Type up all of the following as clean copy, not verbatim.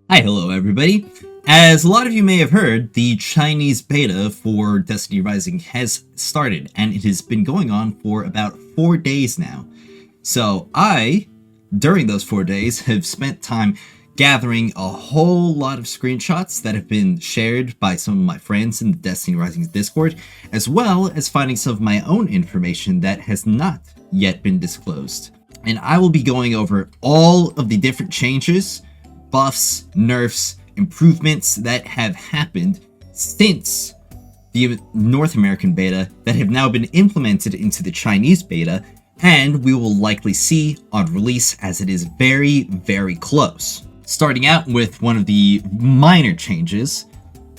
Hi, hello everybody. As a lot of you may have heard, the Chinese beta for Destiny Rising has started, and it has been going on for about 4 days now. So during those 4 days, have spent time gathering a whole lot of screenshots that have been shared by some of my friends in the Destiny Rising Discord, as well as finding some of my own information that has not yet been disclosed. And I will be going over all of the different changes, buffs, nerfs, improvements that have happened since the North American beta that have now been implemented into the Chinese beta, and we will likely see on release as it is very, very close. Starting out with one of the minor changes,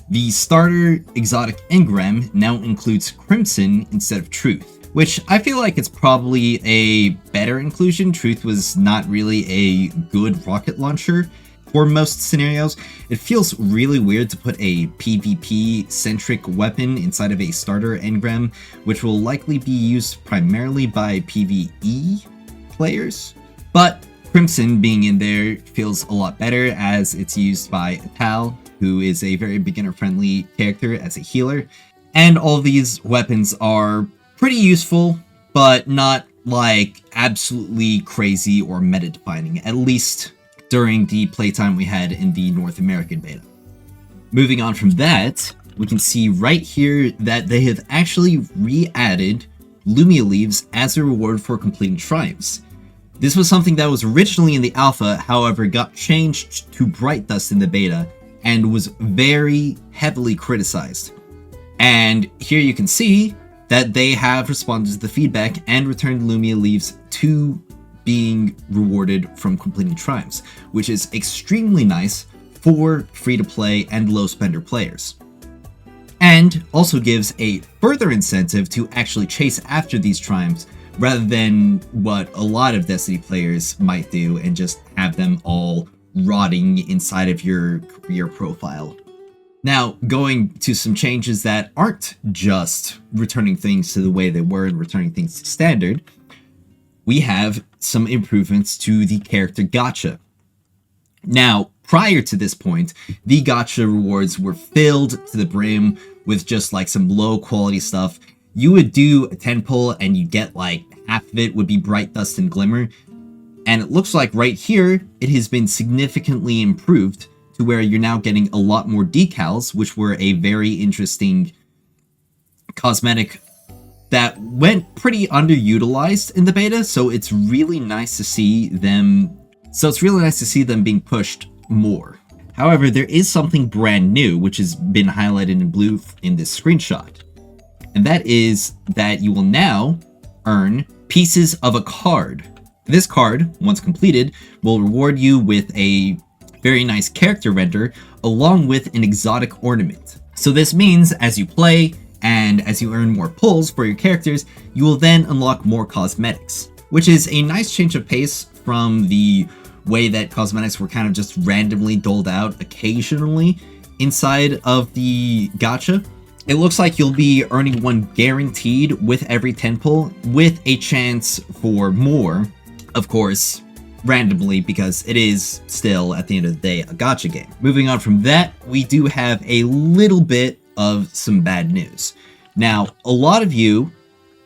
the starter exotic engram now includes Crimson instead of Truth, which I feel like it's probably a better inclusion. Truth was not really a good rocket launcher for most scenarios. It feels really weird to put a PvP-centric weapon inside of a starter engram, which will likely be used primarily by PvE players. But Crimson being in there feels a lot better, as it's used by Tal, who is a very beginner-friendly character as a healer. And all these weapons are pretty useful, but not like absolutely crazy or meta-defining, at least during the playtime we had in the North American beta. Moving on from that, we can see right here that they have actually re-added Lumia Leaves as a reward for completing triumphs. This was something that was originally in the alpha, however got changed to Bright Dust in the beta, and was very heavily criticized. And here you can see that they have responded to the feedback and returned Lumia Leaves to being rewarded from completing triumphs, which is extremely nice for free-to-play and low-spender players. And also gives a further incentive to actually chase after these triumphs, rather than what a lot of Destiny players might do and just have them all rotting inside of your career profile. Now, going to some changes that aren't just returning things to the way they were and returning things to standard, we have some improvements to the character gacha. Now, prior to this point, the gacha rewards were filled to the brim with just like some low quality stuff. You would do a 10 pull and you'd get like half of it would be Bright Dust and Glimmer. And it looks like right here, it has been significantly improved to where you're now getting a lot more decals, which were a very interesting cosmetic that went pretty underutilized in the beta, so it's really nice to see them being pushed more. However, there is something brand new which has been highlighted in blue in this screenshot, and that is that you will now earn pieces of a card. This card, once completed, will reward you with a very nice character render along with an exotic ornament. So this means as you play, and as you earn more pulls for your characters, you will then unlock more cosmetics, which is a nice change of pace from the way that cosmetics were kind of just randomly doled out occasionally inside of the gacha. It looks like you'll be earning one guaranteed with every 10 pull, with a chance for more, of course, randomly, because it is still, at the end of the day, a gacha game. Moving on from that, we do have a little bit of some bad news. Now, a lot of you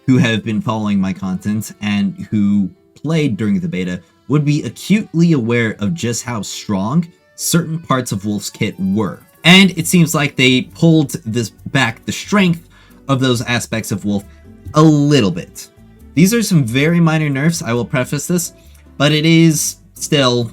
who have been following my content and who played during the beta would be acutely aware of just how strong certain parts of Wolf's kit were. And it seems like they pulled the strength of those aspects of Wolf a little bit. These are some very minor nerfs, I will preface this, but it is still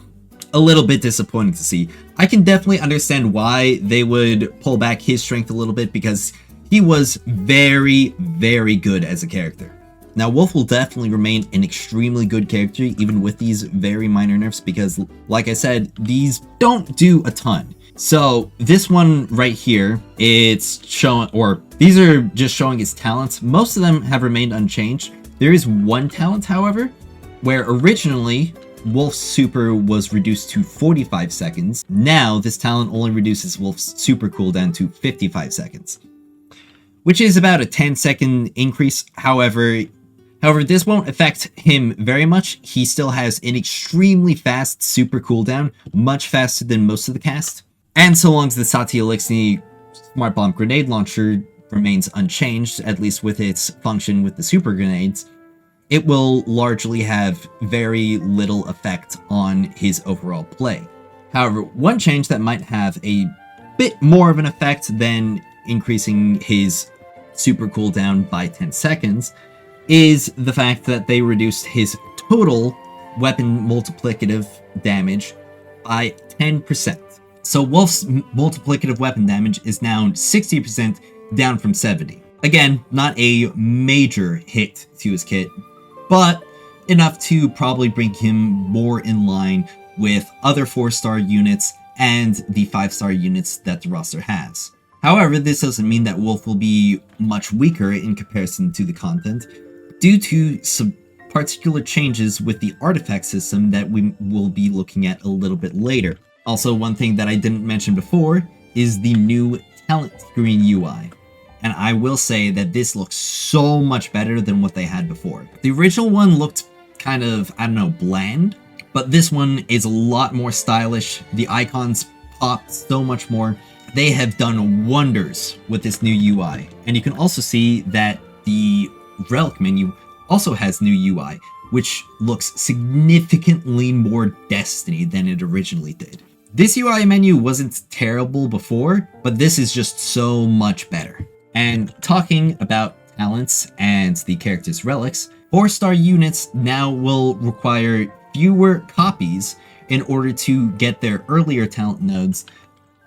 a little bit disappointing to see. I can definitely understand why they would pull back his strength a little bit, because he was very, very good as a character. Now, Wolf will definitely remain an extremely good character, even with these very minor nerfs, because, like I said, these don't do a ton. So, this one right here, it's showing, or these are just showing his talents. Most of them have remained unchanged. There is one talent, however, where originally Wolf's super was reduced to 45 seconds. Now, this talent only reduces Wolf's super cooldown to 55 seconds, which is about a 10-second increase. However, However, this won't affect him very much. He still has an extremely fast super cooldown, much faster than most of the cast. And so long as the Sati Elixir Smart Bomb Grenade Launcher remains unchanged, at least with its function with the super grenades, it will largely have very little effect on his overall play. However, one change that might have a bit more of an effect than increasing his super cooldown by 10 seconds is the fact that they reduced his total weapon multiplicative damage by 10%. So Wolf's multiplicative weapon damage is now 60% down from 70. Again, not a major hit to his kit, but enough to probably bring him more in line with other 4-star units and the 5-star units that the roster has. However, this doesn't mean that Wolf will be much weaker in comparison to the content, due to some particular changes with the artifact system that we will be looking at a little bit later. Also, one thing that I didn't mention before is the new talent screen UI. And I will say that this looks so much better than what they had before. The original one looked kind of, I don't know, bland, but this one is a lot more stylish. The icons pop so much more. They have done wonders with this new UI. And you can also see that the Relic menu also has new UI, which looks significantly more Destiny than it originally did. This UI menu wasn't terrible before, but this is just so much better. And talking about talents and the character's relics, 4-star units now will require fewer copies in order to get their earlier talent nodes,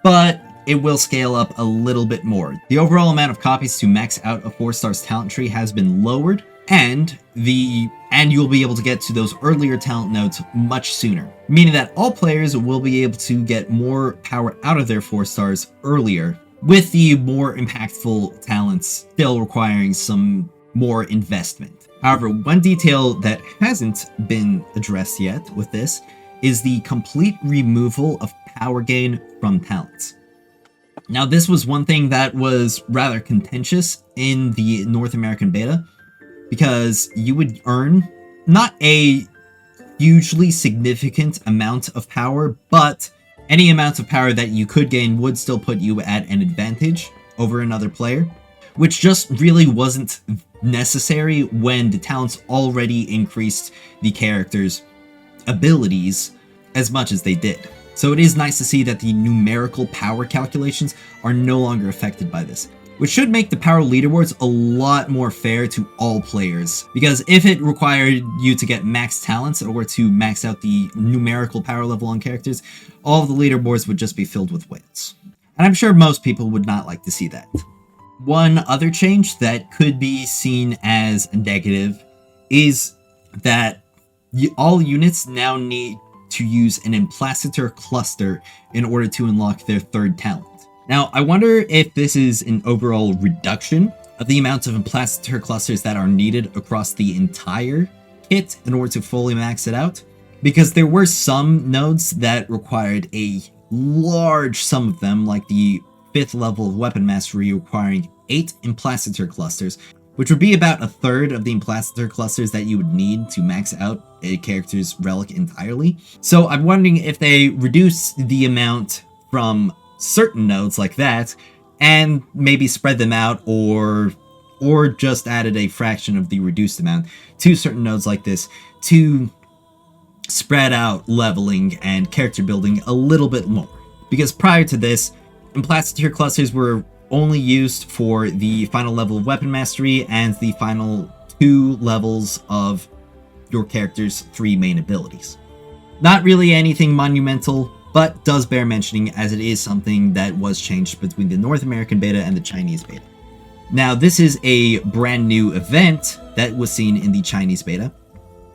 but it will scale up a little bit more. The overall amount of copies to max out a 4-star's talent tree has been lowered, and you'll be able to get to those earlier talent nodes much sooner, meaning that all players will be able to get more power out of their 4-stars earlier, with the more impactful talents still requiring some more investment. However, one detail that hasn't been addressed yet with this is the complete removal of power gain from talents. Now, this was one thing that was rather contentious in the North American beta, because you would earn not a hugely significant amount of power, but any amount of power that you could gain would still put you at an advantage over another player, which just really wasn't necessary when the talents already increased the character's abilities as much as they did. So it is nice to see that the numerical power calculations are no longer affected by this, which should make the power leaderboards a lot more fair to all players, because if it required you to get max talents or to max out the numerical power level on characters, all of the leaderboards would just be filled with whales. And I'm sure most people would not like to see that. One other change that could be seen as a negative is that all units now need to use an Implacitor cluster in order to unlock their third talent. Now, I wonder if this is an overall reduction of the amount of Implacitor clusters that are needed across the entire kit in order to fully max it out, because there were some nodes that required a large sum of them, like the 5th level of Weapon Mastery requiring 8 Implacitor clusters, which would be about a third of the Implacitor clusters that you would need to max out a character's relic entirely. So I'm wondering if they reduce the amount from certain nodes like that, and maybe spread them out, or just added a fraction of the reduced amount to certain nodes like this to spread out leveling and character building a little bit more. Because prior to this, Implacitor clusters were only used for the final level of Weapon Mastery and the final 2 levels of your character's 3 main abilities. Not really anything monumental, but does bear mentioning as it is something that was changed between the North American beta and the Chinese beta. Now, this is a brand new event that was seen in the Chinese beta.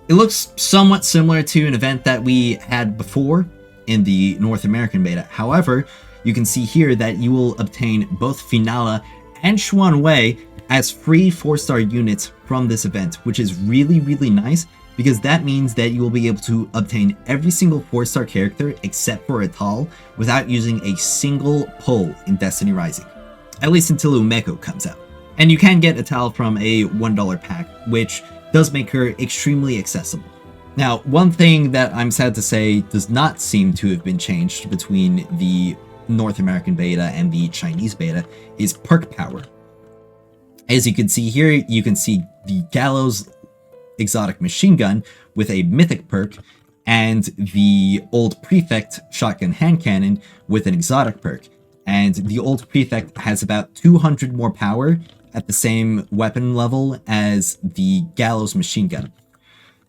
It looks somewhat similar to an event that we had before in the North American beta. However, you can see here that you will obtain both Finala and Xuan Wei as free 4-star units from this event, which is really, really nice, because that means that you will be able to obtain every single 4-star character except for Atal without using a single pull in Destiny Rising, at least until Umeko comes out. And you can get Atal from a $1 pack, which does make her extremely accessible. Now, one thing that I'm sad to say does not seem to have been changed between the North American beta and the Chinese beta is perk power. As you can see here, you can see the Gallows exotic machine gun with a mythic perk, and the old Prefect shotgun hand cannon with an exotic perk. And the old Prefect has about 200 more power at the same weapon level as the Gallows machine gun.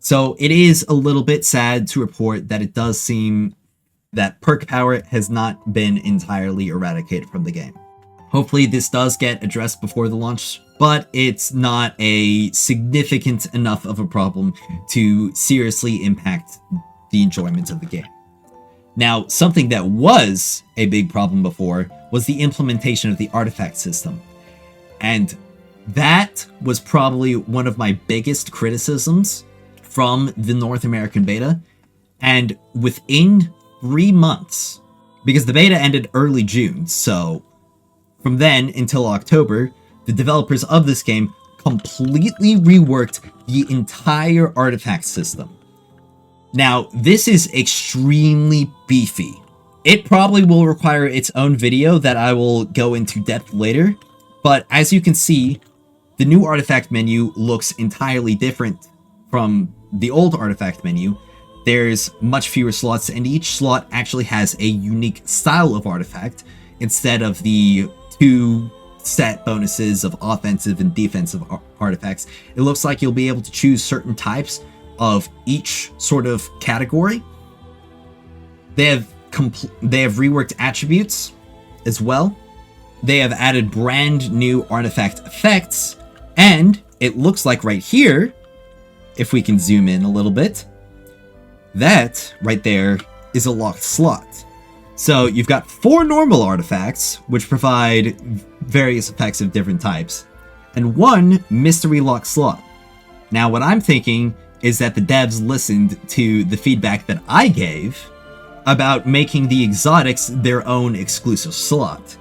So it is a little bit sad to report that it does seem that perk power has not been entirely eradicated from the game. Hopefully this does get addressed before the launch, but it's not a significant enough of a problem to seriously impact the enjoyment of the game. Now, something that was a big problem before was the implementation of the artifact system. And that was probably one of my biggest criticisms from the North American beta. And within 3 months, because the beta ended early June, so from then until October, the developers of this game completely reworked the entire artifact system. Now, this is extremely beefy. It probably will require its own video that I will go into depth later, but as you can see, the new artifact menu looks entirely different from the old artifact menu. There's much fewer slots, and each slot actually has a unique style of artifact instead of the 2 set bonuses of offensive and defensive artifacts. It looks like you'll be able to choose certain types of each sort of category. They have reworked attributes as well. They have added brand new artifact effects, and it looks like right here, if we can zoom in a little bit, that right there is a locked slot. So you've got 4 normal artifacts, which provide various effects of different types, and 1 mystery lock slot. Now what I'm thinking is that the devs listened to the feedback that I gave about making the exotics their own exclusive slot.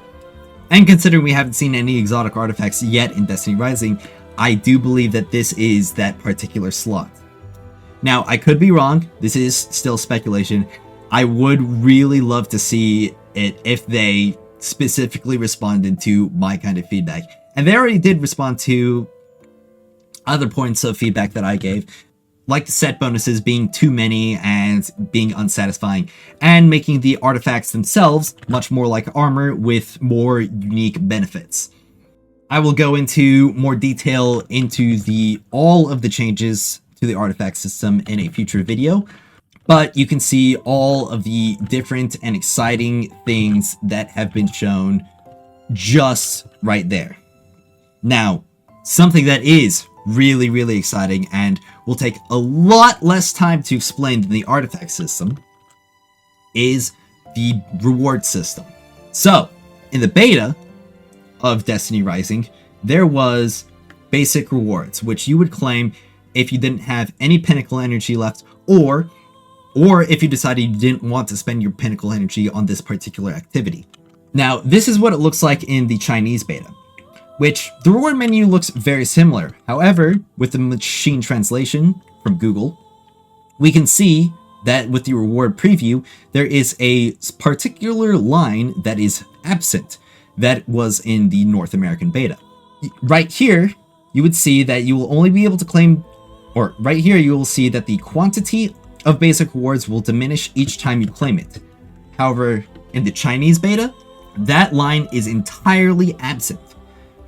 And considering we haven't seen any exotic artifacts yet in Destiny Rising, I do believe that this is that particular slot. Now, I could be wrong. This is still speculation. I would really love to see it if they specifically responded to my kind of feedback. And they already did respond to other points of feedback that I gave, like the set bonuses being too many and being unsatisfying, and making the artifacts themselves much more like armor with more unique benefits. I will go into more detail into all of the changes to the artifact system in a future video, but you can see all of the different and exciting things that have been shown just right there. Now, something that is really, really exciting and will take a lot less time to explain than the artifact system is the reward system. So, in the beta of Destiny Rising, there was basic rewards, which you would claim if you didn't have any pinnacle energy left, or if you decided you didn't want to spend your pinnacle energy on this particular activity. Now, this is what it looks like in the Chinese beta, which the reward menu looks very similar. However, with the machine translation from Google, we can see that with the reward preview, there is a particular line that is absent that was in the North American beta. Right here, you would see that you will only be able to claim, or right here you will see that the quantity of basic rewards will diminish each time you claim it. However, in the Chinese beta, that line is entirely absent,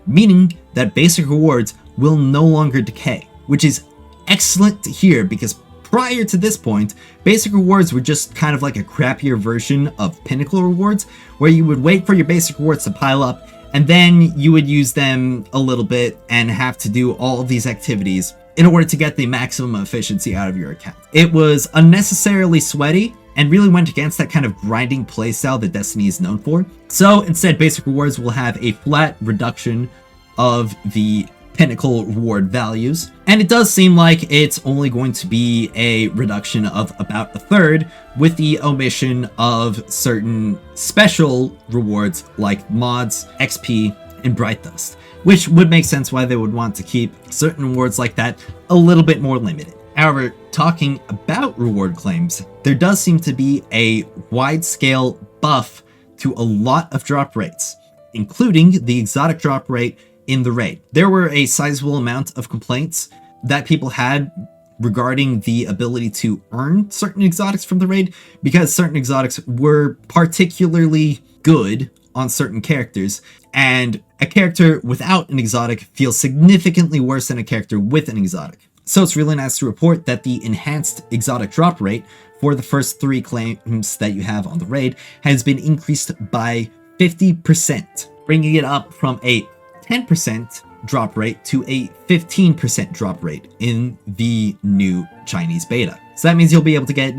meaning that basic rewards will no longer decay, which is excellent to hear because prior to this point, basic rewards were just kind of like a crappier version of pinnacle rewards, where you would wait for your basic rewards to pile up, and then you would use them a little bit and have to do all of these activities in order to get the maximum efficiency out of your account. It was unnecessarily sweaty and really went against that kind of grinding playstyle that Destiny is known for. So instead, basic rewards will have a flat reduction of the pinnacle reward values, and it does seem like it's only going to be a reduction of about a third, with the omission of certain special rewards like mods, XP, and Bright Dust, which would make sense why they would want to keep certain rewards like that a little bit more limited. However, talking about reward claims, there does seem to be a wide-scale buff to a lot of drop rates, including the exotic drop rate in the raid. There were a sizable amount of complaints that people had regarding the ability to earn certain exotics from the raid, because certain exotics were particularly good on certain characters, and a character without an exotic feels significantly worse than a character with an exotic. So it's really nice to report that the enhanced exotic drop rate for the first 3 claims that you have on the raid has been increased by 50%, bringing it up from a 10% drop rate to a 15% drop rate in the new Chinese beta. So that means you'll be able to get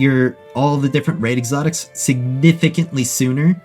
all the different raid exotics significantly sooner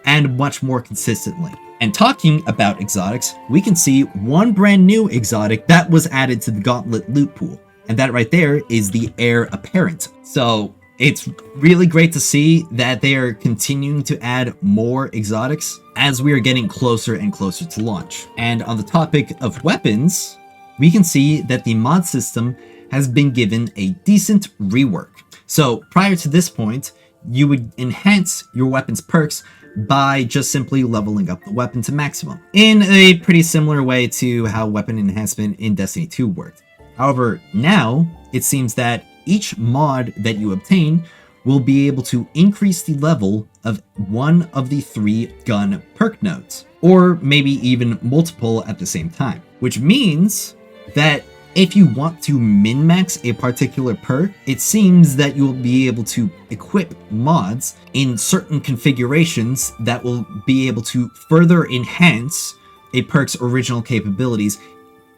and much more consistently. And talking about exotics, we can see one brand new exotic that was added to the Gauntlet loot pool. And that right there is the Heir Apparent. So it's really great to see that they are continuing to add more exotics as we are getting closer and closer to launch. And on the topic of weapons, we can see that the mod system has been given a decent rework. So prior to this point, you would enhance your weapon's perks by just simply leveling up the weapon to maximum, in a pretty similar way to how weapon enhancement in Destiny 2 worked. However, now it seems that each mod that you obtain will be able to increase the level of one of the 3 gun perk nodes, or maybe even multiple at the same time, which means that if you want to min-max a particular perk, it seems that you'll be able to equip mods in certain configurations that will be able to further enhance a perk's original capabilities,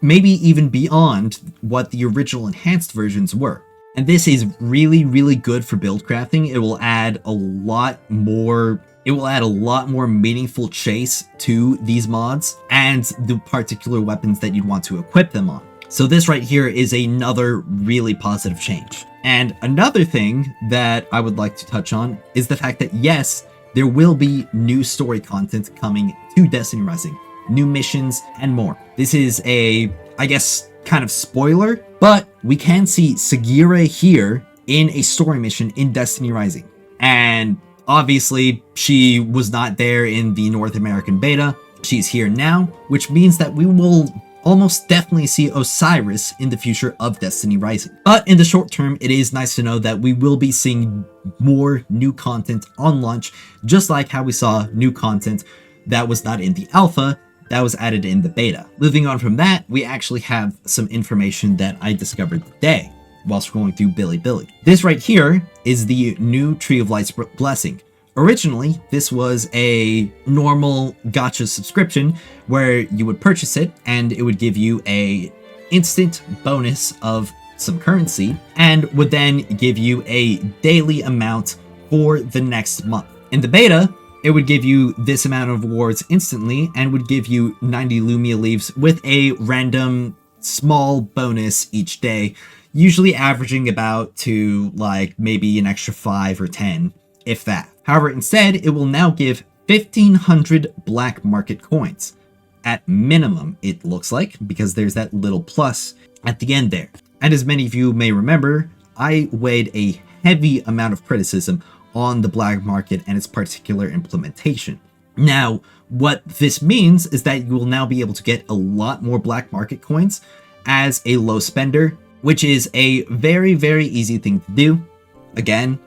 maybe even beyond what the original enhanced versions were. And this is really, really good for build crafting. It will add a lot more meaningful chase to these mods and the particular weapons that you'd want to equip them on. So this right here is another really positive change. And another thing that I would like to touch on is the fact that yes, there will be new story content coming to Destiny Rising, new missions and more. This is I guess, kind of spoiler, but we can see Sagira here in a story mission in Destiny Rising. And obviously, she was not there in the North American beta. She's here now, which means that we will almost definitely see Osiris in the future of Destiny Rising. But in the short term, it is nice to know that we will be seeing more new content on launch, just like how we saw new content that was not in the alpha that was added in the beta. Moving on from that, we actually have some information that I discovered today while scrolling through Bilibili. This right here is the new Tree of Light's Blessing. Originally, this was a normal gacha subscription where you would purchase it and it would give you a instant bonus of some currency and would then give you a daily amount for the next month. In the beta, it would give you this amount of rewards instantly and would give you 90 Lumia leaves with a random small bonus each day, usually averaging about to like maybe an extra 5 or 10, if that. However, instead, it will now give 1,500 black market coins. At minimum, it looks like, because there's that little plus at the end there. And as many of you may remember, I weighed a heavy amount of criticism on the black market and its particular implementation. Now, what this means is that you will now be able to get a lot more black market coins as a low spender, which is a very, very easy thing to do. Again,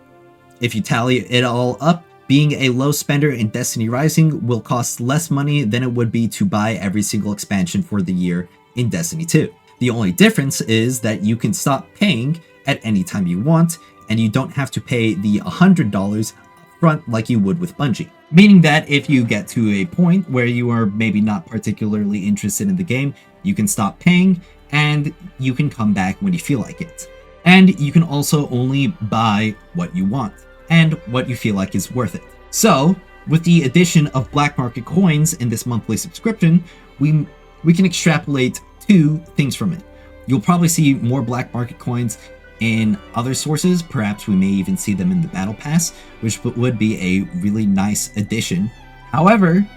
if you tally it all up, being a low spender in Destiny Rising will cost less money than it would be to buy every single expansion for the year in Destiny 2. The only difference is that you can stop paying at any time you want, and you don't have to pay the $100 upfront like you would with Bungie. Meaning that if you get to a point where you are maybe not particularly interested in the game, you can stop paying and you can come back when you feel like it. And you can also only buy what you want and what you feel like is worth it. So, with the addition of black market coins in this monthly subscription, we can extrapolate 2 things from it. You'll probably see more black market coins in other sources. Perhaps we may even see them in the Battle Pass, which would be a really nice addition. However,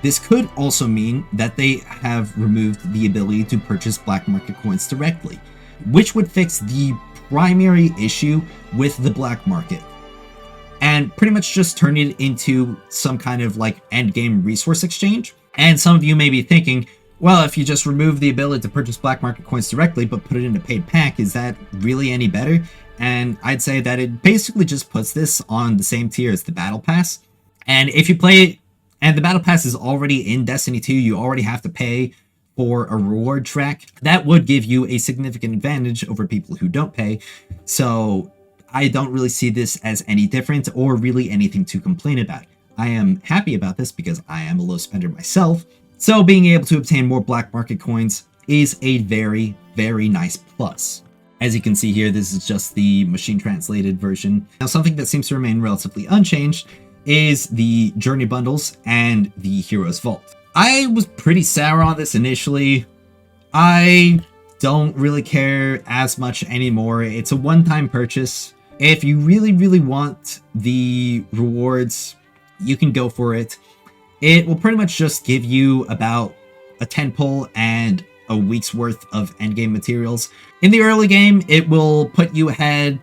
This could also mean that they have removed the ability to purchase black market coins directly, which would fix the primary issue with the black market, and pretty much just turn it into some kind of like endgame resource exchange. And some of you may be thinking, well, if you just remove the ability to purchase black market coins directly but put it in a paid pack, is that really any better? And I'd say that it basically just puts this on the same tier as the Battle Pass. And if you play, and the Battle Pass is already in Destiny 2, you already have to pay for a reward track. That would give you a significant advantage over people who don't pay. So I don't really see this as any different or really anything to complain about. I am happy about this because I am a low spender myself. So being able to obtain more black market coins is a very, very nice plus. As you can see here, this is just the machine translated version. Now, something that seems to remain relatively unchanged is the Journey Bundles and the Heroes Vault. I was pretty sour on this initially. I don't really care as much anymore. It's a one-time purchase. If you really, really want the rewards, you can go for it. It will pretty much just give you about a 10 pull and a week's worth of endgame materials. In the early game, it will put you ahead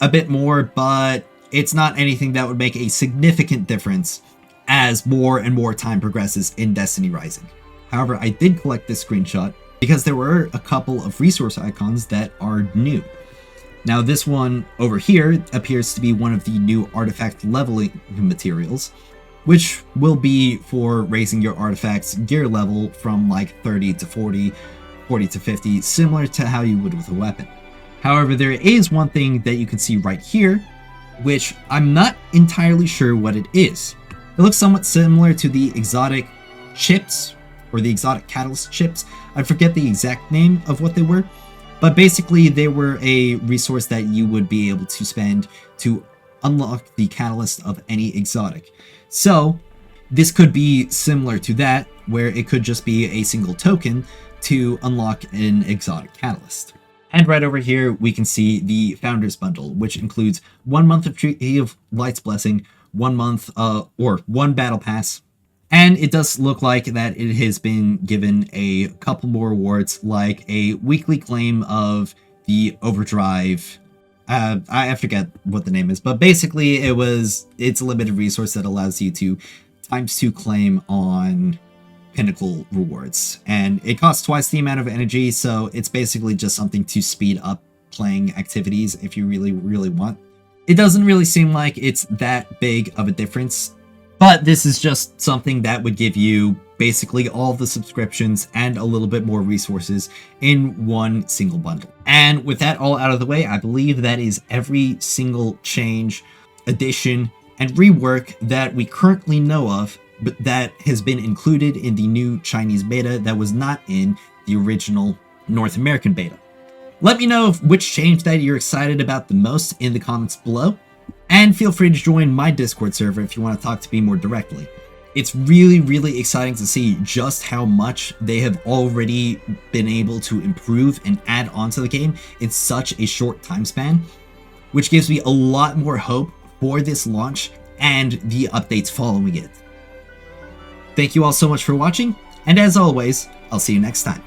a bit more, but it's not anything that would make a significant difference as more and more time progresses in Destiny Rising. However, I did collect this screenshot because there were a couple of resource icons that are new. Now, this one over here appears to be one of the new artifact leveling materials, which will be for raising your artifact's gear level from like 30 to 40, 40 to 50, similar to how you would with a weapon. However, there is one thing that you can see right here, which I'm not entirely sure what it is. It looks somewhat similar to the exotic chips, or the exotic catalyst chips. I forget the exact name of what they were, but basically they were a resource that you would be able to spend to unlock the catalyst of any exotic. So this could be similar to that, where it could just be a single token to unlock an exotic catalyst. And right over here, we can see the Founders Bundle, which includes 1 month of Tree of Light's Blessing, 1 month, or 1 Battle Pass. And it does look like that it has been given a couple more rewards, like a weekly claim of the Overdrive. I forget what the name is, but basically it's a limited resource that allows you to ×2 claim on pinnacle rewards, and it costs twice the amount of energy, so it's basically just something to speed up playing activities if you really, really want. It doesn't really seem like it's that big of a difference, but this is just something that would give you basically all the subscriptions and a little bit more resources in one single bundle. And with that all out of the way, I believe that is every single change, addition, and rework that we currently know of, but that has been included in the new Chinese beta that was not in the original North American beta. Let me know which change that you're excited about the most in the comments below, and feel free to join my Discord server if you want to talk to me more directly. It's really, really exciting to see just how much they have already been able to improve and add onto the game in such a short time span, which gives me a lot more hope for this launch and the updates following it. Thank you all so much for watching, and as always, I'll see you next time.